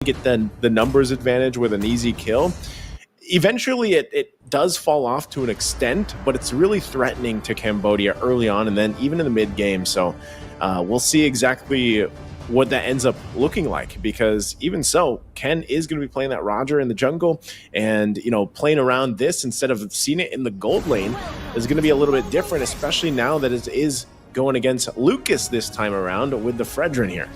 get the numbers advantage with an easy kill. Eventually, it does fall off to an extent, but it's really threatening to Cambodia early on and then even in the mid game. So we'll see exactly what that ends up looking like, because even so, Ken is going to be playing that Roger in the jungle, and playing around this instead of seeing it in the gold lane is going to be a little bit different, especially now that it is going against Lucas this time around with the Fredrin here.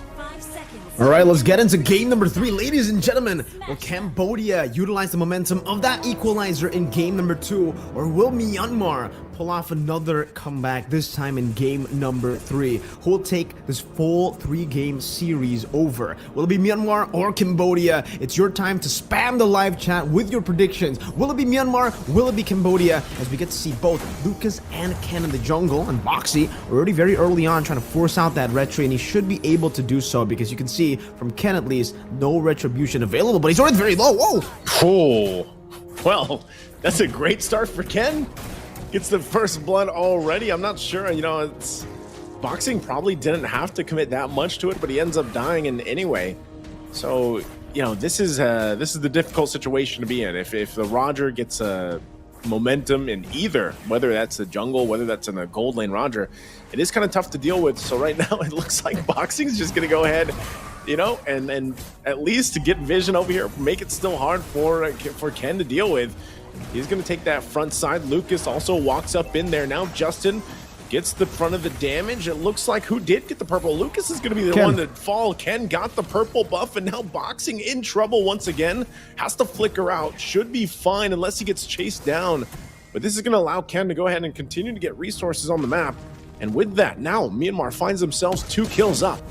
All right, let's get into game number 3, ladies and gentlemen. Will Cambodia utilize the momentum of that equalizer in game number 2, or will Myanmar pull off another comeback, this time in game number 3? Who will take this full 3-game series over? Will it be Myanmar or Cambodia? It's your time to spam the live chat with your predictions. Will it be Myanmar? Will it be Cambodia? As we get to see both Lucas and Ken in the jungle, and Boxy already very early on trying to force out that retry, and he should be able to do so, because you can see from Ken at least, no retribution available, but he's already very low. Whoa! Oh, well, that's a great start for Ken. Gets the first blood already. I'm not sure, it's boxing probably didn't have to commit that much to it, but he ends up dying in anyway. So, this is the difficult situation to be in. If the Roger gets a momentum in either, whether that's the jungle, whether that's in the gold lane Roger, it is kind of tough to deal with. So right now it looks like boxing's just going to go ahead, and at least to get vision over here, make it still hard for Ken to deal with. He's going to take that front side. Lucas also walks up in there. Now Justin gets the front of the damage. It looks like who did get the purple? Lucas is going to be the one to fall. Ken got the purple buff, and now boxing in trouble once again. Has to flicker out. Should be fine unless he gets chased down. But this is going to allow Ken to go ahead and continue to get resources on the map. And with that, now Myanmar finds themselves 2 kills up.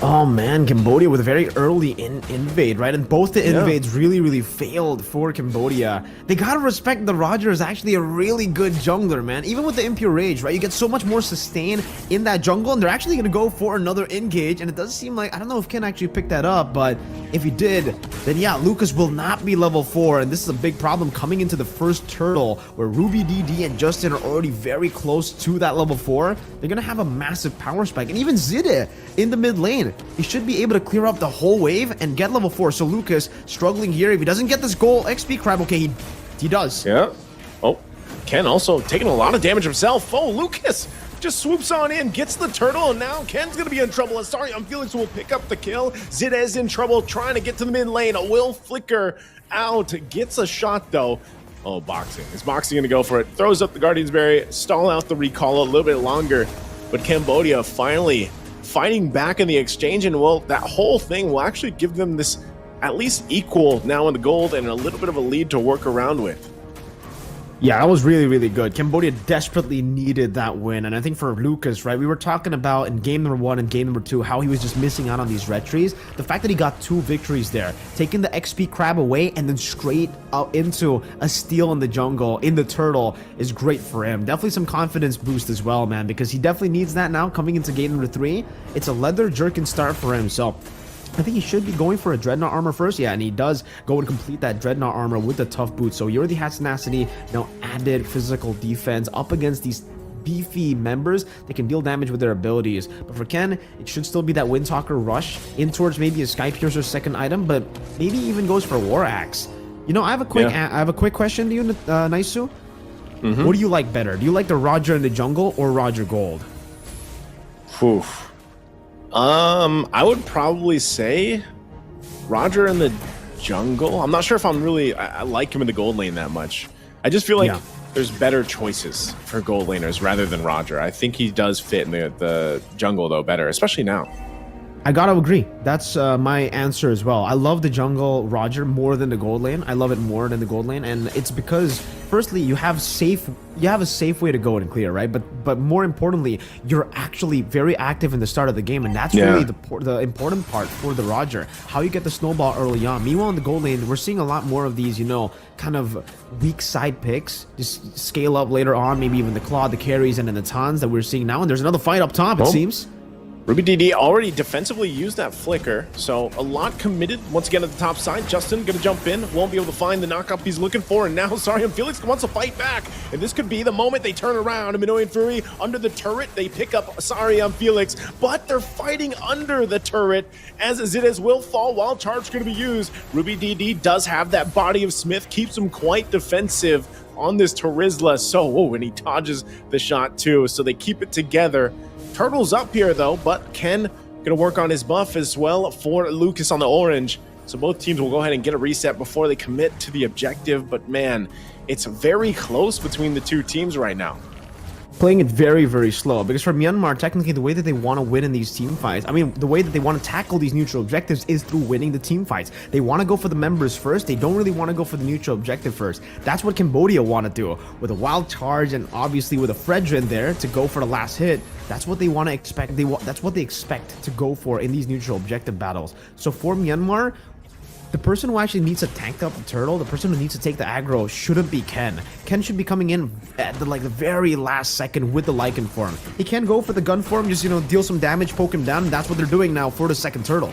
Oh man, Cambodia with a very early invade, right? And both the invades really failed for Cambodia. They gotta respect the Roger is actually a really good jungler, man. Even with the Impure Rage, right? You get so much more sustain in that jungle, and they're actually gonna go for another engage. And it does seem like, I don't know if Ken actually picked that up, but if he did, then yeah, Lucas will not be level 4. And this is a big problem coming into the first turtle, where Ruby, DD, and Justin are already very close to that level 4. They're gonna have a massive power spike. And even Zide in the mid lane, he should be able to clear up the whole wave and get level 4. So Lucas struggling here. If he doesn't get this goal XP crab, okay, he does. Yeah. Oh, Ken also taking a lot of damage himself. Oh, Lucas just swoops on in, gets the turtle, and now Ken's gonna be in trouble. And sorry, Felix will pick up the kill. Zidez in trouble, trying to get to the mid lane. A will flicker out, gets a shot though. Oh, boxing. Is boxing gonna go for it? Throws up the Guardian's Berry, stall out the recall a little bit longer. But Cambodia finally fighting back in the exchange, and well, that whole thing will actually give them this at least equal now in the gold and a little bit of a lead to work around with. Yeah, that was really good. Cambodia desperately needed that win, and I think for Lucas, right, we were talking about in game number 1 and game number 2 how he was just missing out on these retries. The fact that he got 2 victories there, taking the XP crab away and then straight out into a steal in the jungle, in the turtle, is great for him. Definitely some confidence boost as well, man, because he definitely needs that now coming into game number 3. It's a leather jerkin start for him, so I think he should be going for a Dreadnought armor first. Yeah, and he does go and complete that Dreadnought armor with the tough boots. So he already has tenacity, now added physical defense up against these beefy members. They can deal damage with their abilities. But for Ken, it should still be that Windtalker rush in towards maybe a Sky Piercer's second item, but maybe even goes for a War Axe. I have a quick question to you, Naisu. What do you like better? Do you like the Roger in the jungle or Roger Gold? Oof. I would probably say Roger in the jungle. I'm not sure if I like him in the gold lane that much. I just feel like there's better choices for gold laners rather than Roger. I think he does fit in the jungle though better, especially now. I gotta agree. That's my answer as well. I love the jungle Roger more than the gold lane. I love it more than the gold lane, and it's because firstly you have a safe way to go and clear, right? But more importantly, you're actually very active in the start of the game, and that's really the important part for the Roger. How you get the snowball early on. Meanwhile, in the gold lane, we're seeing a lot more of these, kind of weak side picks. Just scale up later on, maybe even the Claw, the carries, and then the Tons that we're seeing now. And there's another fight up top, it seems. RubyDD already defensively used that flicker, so a lot committed. Once again at the top side, Justin gonna jump in, won't be able to find the knockup he's looking for, and now Sarium Felix wants to fight back, and this could be the moment they turn around. And Minoan Fury under the turret, they pick up Sarium Felix, but they're fighting under the turret as Zidez will fall while charge gonna be used. RubyDD does have that body of Smith, keeps him quite defensive on this Terizla, so, and he dodges the shot too, so they keep it together. Turtle's up here though, but Ken gonna work on his buff as well for Lucas on the orange. So both teams will go ahead and get a reset before they commit to the objective, but man, it's very close between the two teams right now. Playing it very, very slow, because for Myanmar, technically the way that they want to win in these team fights, I mean, the way that they want to tackle these neutral objectives is through winning the team fights. They want to go for the members first. They don't really want to go for the neutral objective first. That's what Cambodia want to do with a wild charge, and obviously with a Fredra in there to go for the last hit. That's what they want to expect. That's what they expect to go for in these neutral objective battles. So for Myanmar, the person who actually needs to tank up the turtle, the person who needs to take the aggro, shouldn't be Ken. Ken should be coming in at the very last second with the Lycan form. He can go for the gun form, just, deal some damage, poke him down, and that's what they're doing now for the second turtle.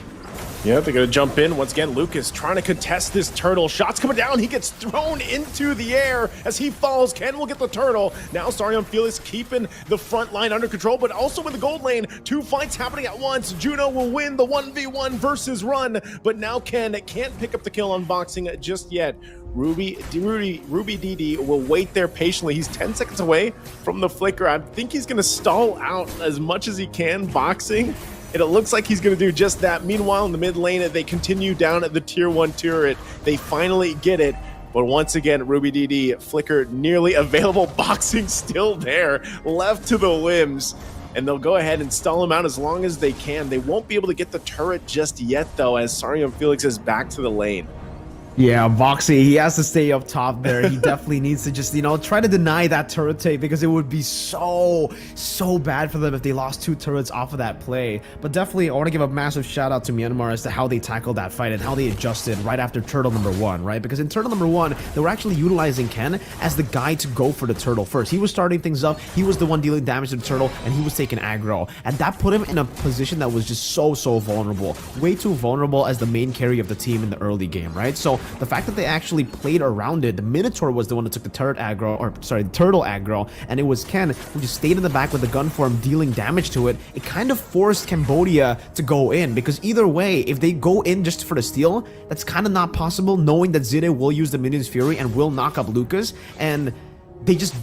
Yeah, they're going to jump in. Once again, Lucas trying to contest this turtle. Shots coming down. He gets thrown into the air as he falls. Ken will get the turtle. Now Sarium Felix keeping the front line under control, but also in the gold lane. Two fights happening at once. Juno will win the 1v1 versus run, but now Ken can't pick up the kill on boxing just yet. RubyDD will wait there patiently. He's 10 seconds away from the flicker. I think he's going to stall out as much as he can boxing, and it looks like he's going to do just that. Meanwhile, in the mid lane, they continue down at the tier 1 turret. They finally get it. But once again, RubyDD, flicker nearly available, boxing still there, left to the limbs. And they'll go ahead and stall him out as long as they can. They won't be able to get the turret just yet, though, as Sarium Felix is back to the lane. Yeah, Boxy, he has to stay up top there. He definitely needs to just, try to deny that turret take, because it would be so bad for them if they lost 2 turrets off of that play. But definitely, I want to give a massive shout out to Myanmar as to how they tackled that fight and how they adjusted right after turtle number 1, right? Because in turtle number 1, they were actually utilizing Ken as the guy to go for the turtle first. He was starting things up, he was the one dealing damage to the turtle, and he was taking aggro. And that put him in a position that was just so vulnerable. Way too vulnerable as the main carry of the team in the early game, right? So the fact that they actually played around it, the Minotaur was the one that took the turret aggro, or sorry, the turtle aggro, and it was Ken who just stayed in the back with the gun form dealing damage to it. It kind of forced Cambodia to go in, because either way, if they go in just for the steal, that's kind of not possible, knowing that Zide will use the Minion's Fury and will knock up Lucas, and they just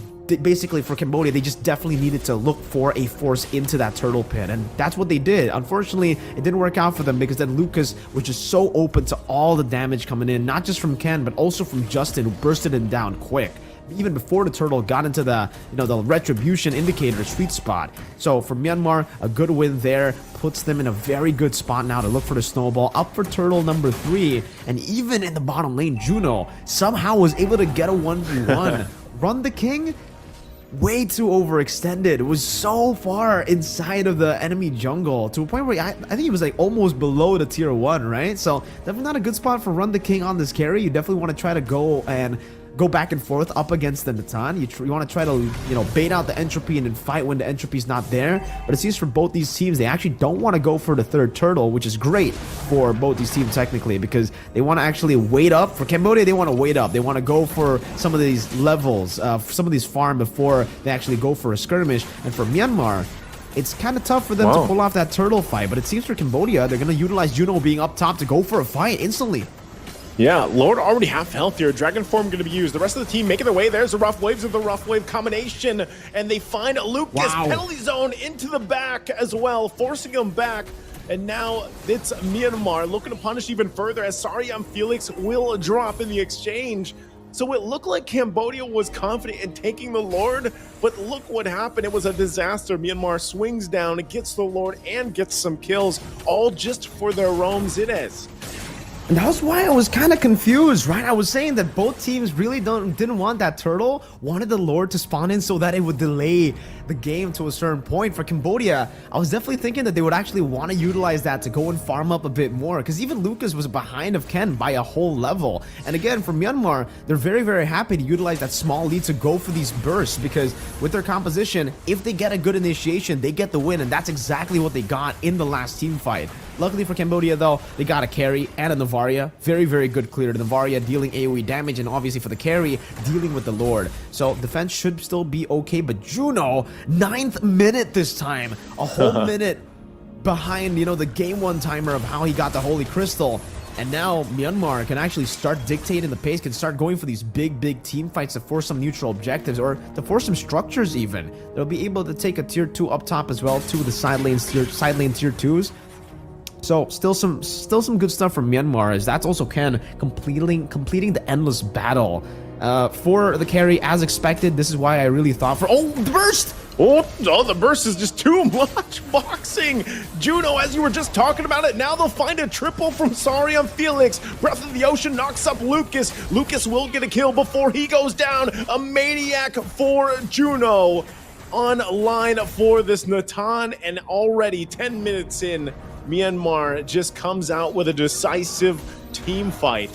basically, for Cambodia, they just definitely needed to look for a force into that turtle pit, and that's what they did. Unfortunately, it didn't work out for them, because then Lucas was just so open to all the damage coming in, not just from Ken, but also from Justin, who bursted him down quick, even before the turtle got into the, the retribution indicator sweet spot. So for Myanmar, a good win there puts them in a very good spot now to look for the snowball. Up for turtle number 3, and even in the bottom lane, Juno somehow was able to get a 1v1. Run the King, way too overextended. It was so far inside of the enemy jungle to a point where I think he was almost below the tier 1, right? So definitely not a good spot for Run the King on this carry. You definitely want to try to go back and forth up against the Natan. You want to try to, bait out the entropy and then fight when the entropy's not there. But it seems for both these teams, they actually don't want to go for the 3rd turtle, which is great for both these teams technically, because they want to actually wait up. For Cambodia, they want to wait up. They want to go for some of these levels, some of these farm before they actually go for a skirmish. And for Myanmar, it's kind of tough for them to pull off that turtle fight. But it seems for Cambodia, they're going to utilize Juno being up top to go for a fight instantly. Yeah, Lord already half health here. Dragon form going to be used. The rest of the team making their way. There's the rough waves of the rough wave combination, and they find Lucas penalty zone into the back as well, forcing him back. And now it's Myanmar looking to punish even further, as Sarium Felix will drop in the exchange. So it looked like Cambodia was confident in taking the Lord, but look what happened. It was a disaster. Myanmar swings down, gets the Lord, and gets some kills, all just for their roam Zidez. And that's why I was kind of confused, right? I was saying that both teams really didn't want that turtle, wanted the Lord to spawn in so that it would delay the game to a certain point. For Cambodia, I was definitely thinking that they would actually want to utilize that to go and farm up a bit more, because even Lucas was behind of Ken by a whole level. And again, for Myanmar, they're very, very happy to utilize that small lead to go for these bursts, because with their composition, if they get a good initiation, they get the win, and that's exactly what they got in the last team fight. Luckily for Cambodia, though, they got a carry and a Navaria. Very, very good clear. The Navaria dealing AoE damage, and obviously for the carry, dealing with the Lord. So defense should still be okay, but Juno, 9th minute this time. A whole minute behind, you know, the game 1 timer of how he got the Holy Crystal. And now Myanmar can actually start dictating the pace, can start going for these big team fights to force some neutral objectives, or to force some structures even. They'll be able to take a tier 2 up top as well, 2 of the side lane tier 2s. So still some good stuff from Myanmar, as that's also Ken completing the endless battle. For the carry, as expected, this is why I really thought for the burst! Oh, the burst is just too much boxing. Juno, as you were just talking about it, now they'll find a triple from Sarium Felix. Breath of the Ocean knocks up Lucas. Lucas will get a kill before he goes down. A maniac for Juno. On line for this Natan, and already 10 minutes in, Myanmar just comes out with a decisive team fight.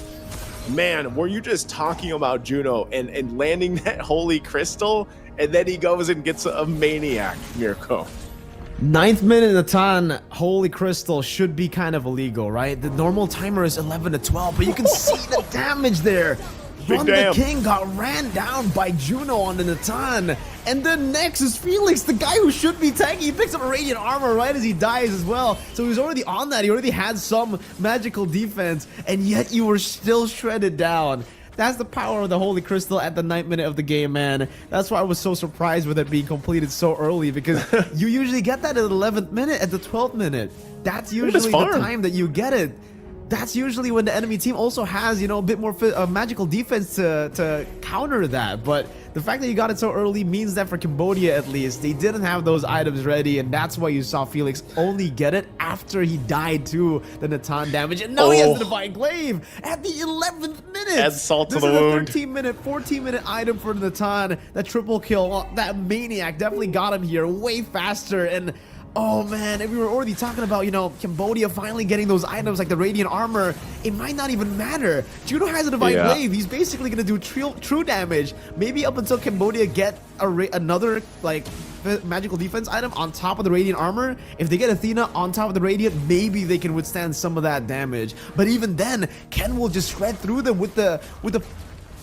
Man, were you just talking about Juno and landing that Holy Crystal, and then he goes and gets a maniac, Mirko. 9th minute Natan Holy Crystal should be kind of illegal, right? The normal timer is 11 to 12, but you can see the damage there. Run the King got ran down by Juno on the Natan. And then next is Felix, the guy who should be tanky. He picks up a Radiant Armor right as he dies as well. So he was already on that. He already had some magical defense, and yet you were still shredded down. That's the power of the Holy Crystal at the 9th minute of the game, man. That's why I was so surprised with it being completed so early, because you usually get that at the 11th minute, at the 12th minute. That's usually the time that you get it. That's usually when the enemy team also has, you know, a bit more magical defense to counter that. But the fact that you got it so early means that for Cambodia, at least, they didn't have those items ready, and that's why you saw Felix only get it after he died to the Natan damage. And now he has the Divine Glaive at the 11th minute. Adds salt to the wound. This is a 13-minute, 14-minute item for the Natan. That triple kill, that maniac definitely got him here way faster. And oh man, if we were already talking about, you know, Cambodia finally getting those items like the Radiant Armor, it might not even matter. Juno has a Divine Glaive. He's basically going to do true damage. Maybe up until Cambodia get another, like, magical defense item on top of the Radiant Armor. If they get Athena on top of the Radiant, maybe they can withstand some of that damage. But even then, Ken will just shred through them with the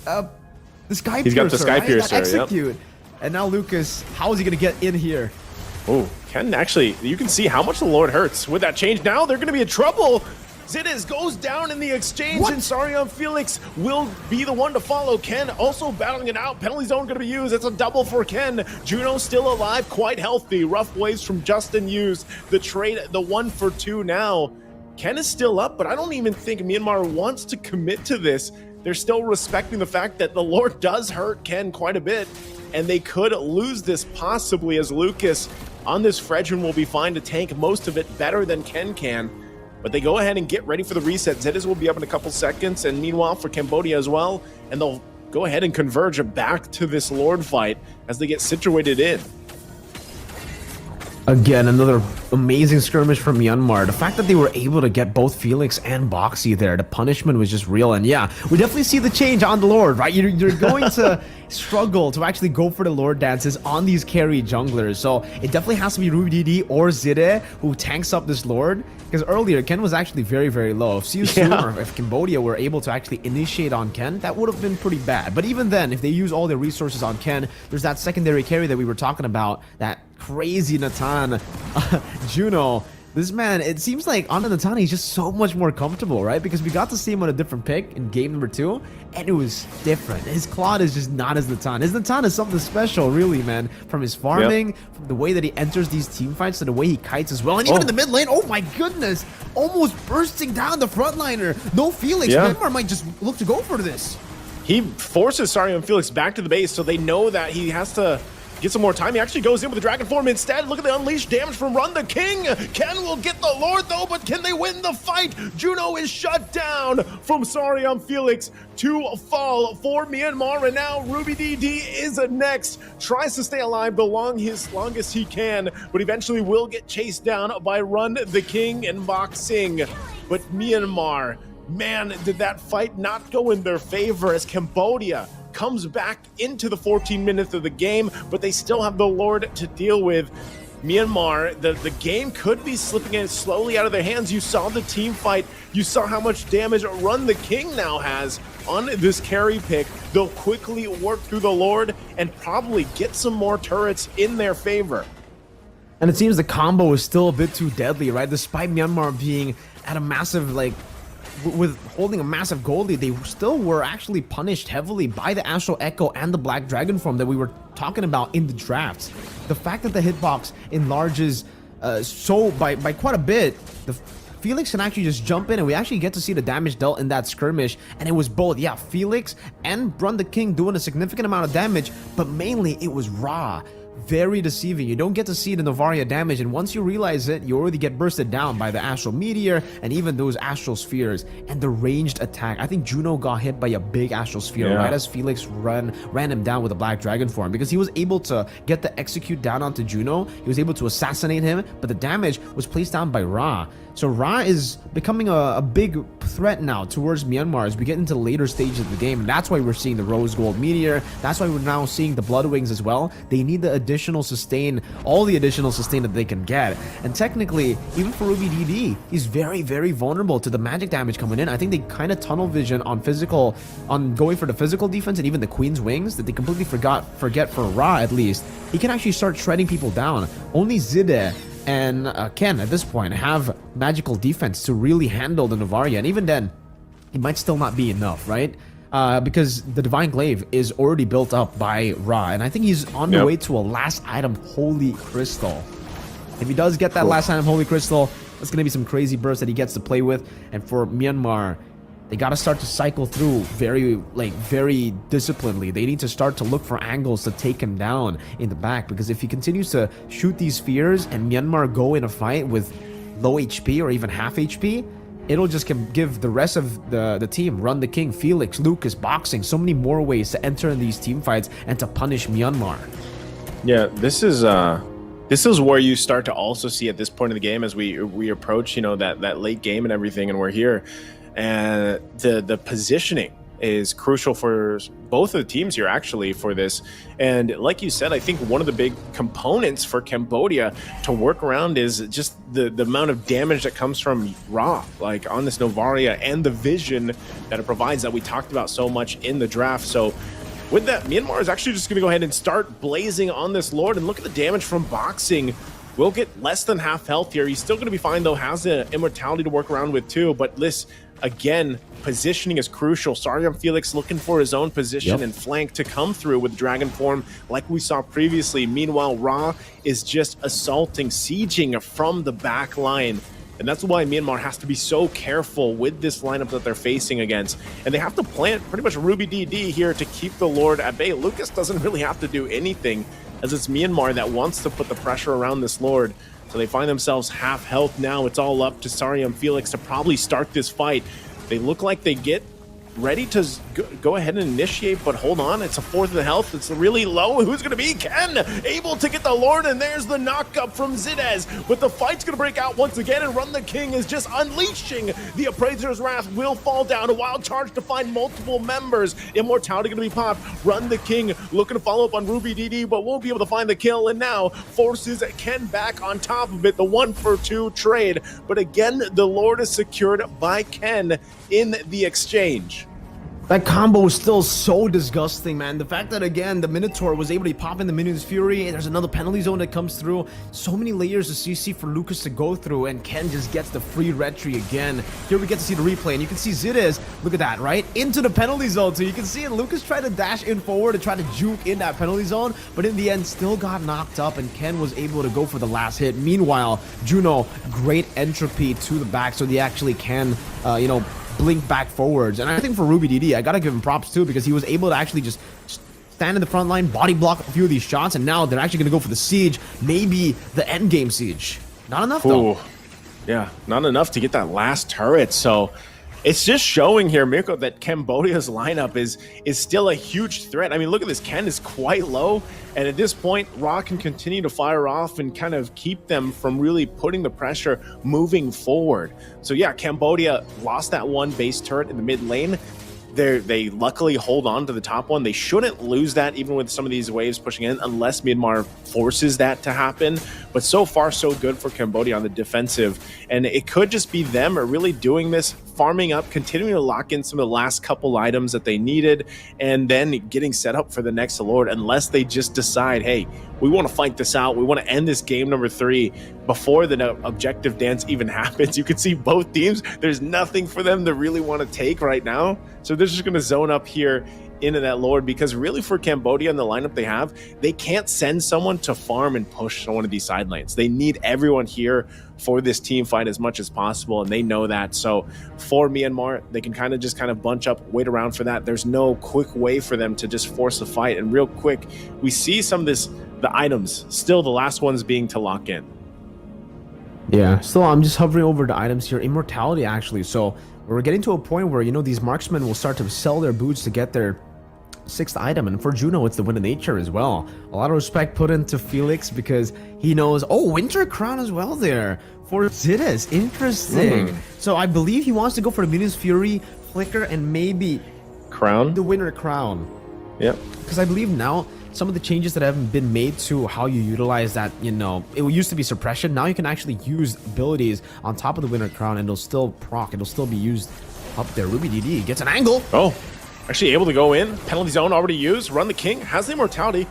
Sky Piercer. He's got the Sky Piercer, execute. And now Lucas, how is he going to get in here? Oh, Ken, actually, you can see how much the Lord hurts with that change. Now they're going to be in trouble. Zidiz goes down in the exchange, and Sarium Felix will be the one to follow. Ken also battling it out. Penalty zone going to be used. It's a double for Ken. Juno still alive, quite healthy. Rough waves from Justin used. The trade, the 1 for 2 now. Ken is still up, but I don't even think Myanmar wants to commit to this. They're still respecting the fact that the Lord does hurt Ken quite a bit, and they could lose this possibly, as Lucas on this Fredrin will be fine to tank most of it better than Ken can. But they go ahead and get ready for the reset. Zidiz will be up in a couple seconds, and meanwhile for Cambodia as well, and they'll go ahead and converge back to this Lord fight as they get situated in. Again, another amazing skirmish from Myanmar. The fact that they were able to get both Felix and Boxy there, the punishment was just real. And yeah, we definitely see the change on the Lord, right? You're going to struggle to actually go for the Lord dances on these carry junglers. So it definitely has to be Ruby DD or Zide who tanks up this Lord. Because earlier, Ken was actually very, very low. If or if Cambodia were able to actually initiate on Ken, that would have been pretty bad. But even then, if they use all their resources on Ken, there's that secondary carry that we were talking about, that crazy Natan, Juno. This man, it seems like on the Natan, he's just so much more comfortable, right? Because we got to see him on a different pick in game number 2, and it was different. His Claude is just not his Natan. His Natan is something special, really, man. From his farming, from the way that he enters these team fights, to the way he kites as well. And even in the mid lane, oh my goodness, almost bursting down the frontliner. No Felix. Myanmar might just look to go for this. He forces Sarium Felix back to the base, so they know that he has to get some more time. He actually goes in with the Dragon Form instead. Look at the unleashed damage from Run the King. Ken will get the Lord though, but can they win the fight? Juno is shut down from Saryam Felix to fall for Myanmar, and now Ruby DD is next. Tries to stay alive the longest he can, but eventually will get chased down by Run the King and Boxing. But Myanmar, man, did that fight not go in their favor as Cambodia comes back into the 14 minutes of the game, but they still have the Lord to deal with. Myanmar, the game could be slipping in slowly out of their hands. You saw the team fight. You saw how much damage Run the King now has on this carry pick. They'll quickly work through the Lord and probably get some more turrets in their favor. And it seems the combo is still a bit too deadly, right? Despite Myanmar being at a massive, with holding a massive gold lead, they still were actually punished heavily by the Astral Echo and the Black Dragon form that we were talking about in the drafts. The fact that the hitbox enlarges by quite a bit, the Felix can actually just jump in, and we actually get to see the damage dealt in that skirmish, and it was both, yeah, Felix and Run the King doing a significant amount of damage, but mainly it was Ra. Very deceiving. You don't get to see the Novaria damage, and once you realize it, you already get bursted down by the Astral Meteor and even those Astral Spheres and the ranged attack. I think Juno got hit by a big Astral Sphere right as Felix ran him down with a Black Dragon form, because he was able to get the execute down onto Juno. He was able to assassinate him, but the damage was placed down by Ra. So Ra is becoming a big threat now towards Myanmar as we get into the later stages of the game, and that's why we're seeing the Rose Gold Meteor. That's why we're now seeing the Blood Wings as well. They need the additional sustain, all the additional sustain that they can get. And technically, even for Ruby DD, he's very, very vulnerable to the magic damage coming in. I think they kind of tunnel vision on going for the physical defense and even the Queen's Wings, that they completely forget for Ra at least. He can actually start shredding people down. Only Zide and Ken at this point have magical defense to really handle the Novaria, and even then it might still not be enough, right? Because the Divine Glaive is already built up by Ra, and I think he's on the way to a last item, Holy Crystal. If he does get that last item, Holy Crystal, that's gonna be some crazy burst that he gets to play with. And for Myanmar, they got to start to cycle through very disciplinedly. They need to start to look for angles to take him down in the back, because if he continues to shoot these spheres and Myanmar go in a fight with low HP or even half HP, it'll just give the rest of the team, Run the King, Felix, Lucas, Boxing, so many more ways to enter in these team fights and to punish Myanmar. Yeah, this is where you start to also see at this point in the game, as we approach, that late game and everything, and we're here. And the positioning is crucial for both of the teams here, actually, for this. And like you said, I think one of the big components for Cambodia to work around is just the amount of damage that comes from Ra, like on this Novaria, and the vision that it provides that we talked about so much in the draft. So with that, Myanmar is actually just going to go ahead and start blazing on this Lord, and look at the damage from Boxing. Will get less than half health here. He's still going to be fine, though. Has the immortality to work around with, too. But this, again, positioning is crucial. Saryam Felix looking for his own position and flank to come through with Dragon Form like we saw previously. Meanwhile, Ra is just assaulting, sieging from the back line. And that's why Myanmar has to be so careful with this lineup that they're facing against. And they have to plant pretty much Ruby DD here to keep the Lord at bay. Lucas doesn't really have to do anything, as it's Myanmar that wants to put the pressure around this Lord. So they find themselves half health now. It's all up to Saryam Felix to probably start this fight. They look like they get ready to go ahead and initiate, but hold on, it's a fourth of the health. It's really low. Who's going to be? Ken able to get the Lord, and there's the knock-up from Zidez. But the fight's going to break out once again, and Run the King is just unleashing the Appraiser's Wrath. Will fall down. A wild charge to find multiple members. Immortality going to be popped. Run the King looking to follow up on Ruby DD, but won't be able to find the kill, and now forces Ken back on top of it. The 1-for-2 trade, but again, the Lord is secured by Ken in the exchange. That combo is still so disgusting, man. The fact that, again, the Minotaur was able to pop in the Minion's Fury, and there's another penalty zone that comes through. So many layers of CC for Lucas to go through, and Ken just gets the free retry again. Here we get to see the replay, and you can see Zidez, look at that, right? Into the penalty zone. So you can see it, Lucas tried to dash in forward to try to juke in that penalty zone, but in the end, still got knocked up, and Ken was able to go for the last hit. Meanwhile, Juno, great entropy to the back, so they actually can, blink back forwards. And I think for Ruby DD, I gotta give him props too, because he was able to actually just stand in the front line, body block a few of these shots, and now they're actually going to go for the siege, maybe the end game siege. Not enough, though. Yeah, not enough to get that last turret. So it's just showing here, Mirko, that Cambodia's lineup is still a huge threat. I mean, look at this. Ken is quite low, and at this point, Ra can continue to fire off and kind of keep them from really putting the pressure moving forward. So yeah, Cambodia lost that one base turret in the mid lane. They luckily hold on to the top one. They shouldn't lose that even with some of these waves pushing in unless Myanmar forces that to happen. But so far, so good for Cambodia on the defensive. And it could just be them really doing this, farming up, continuing to lock in some of the last couple items that they needed, and then getting set up for the next Lord unless they just decide, hey, we want to fight this out. We want to end this game number 3 before the objective dance even happens. You can see both teams. There's nothing for them to really want to take right now. So they're just going to zone up here into that Lord, because really for Cambodia and the lineup they have, they can't send someone to farm and push one of these side lanes. They need everyone here for this team fight as much as possible, and they know that. So for Myanmar, they can kind of bunch up, wait around for that. There's no quick way for them to just force a fight. And real quick, we see some of the items, still the last ones being to lock in. Yeah, still I'm just hovering over the items here. Immortality, actually. So we're getting to a point where, you know, these marksmen will start to sell their boots to get their 6th item, and for Juno it's the Wind of Nature as well. A lot of respect put into Felix because he knows. Oh, Winter Crown as well there for Zidis. Interesting. So I believe he wants to go for the Minions Fury, Flicker, and maybe Crown, the Winter Crown. Yep. Because I believe now some of the changes that have been made to how you utilize that, you know, it used to be suppression. Now you can actually use abilities on top of the Winter Crown and it'll still proc. It'll still be used up there. Ruby DD gets an angle. Oh, actually able to go in. Penalty zone already used. Run the King. Has the immortality.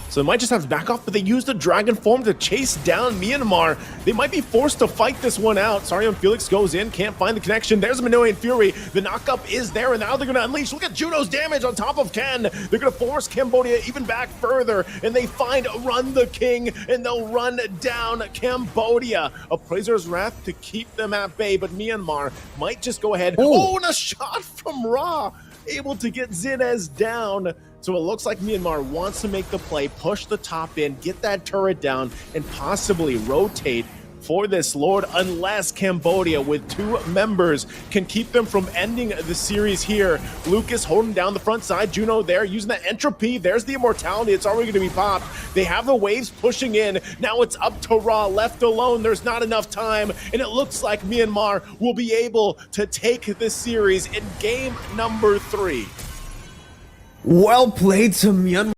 So they might just have to back off, but they use the Dragon Form to chase down Myanmar. They might be forced to fight this one out. Sarion Felix goes in, can't find the connection. There's a Minoan Fury. The knockup is there, and now they're going to unleash. Look at Juno's damage on top of Ken. They're going to force Cambodia even back further, and they find Run the King, and they'll run down Cambodia. Appraiser's Wrath to keep them at bay, but Myanmar might just go ahead. Oh, and a shot from Ra, able to get Zinez down. So it looks like Myanmar wants to make the play, push the top in, get that turret down, and possibly rotate for this Lord, unless Cambodia with 2 members can keep them from ending the series here. Lucas holding down the front side, Juno there using the entropy. There's the immortality. It's already going to be popped. They have the waves pushing in. Now it's up to Ra, left alone. There's not enough time, and it looks like Myanmar will be able to take this series in game number 3. Well played to Myanmar.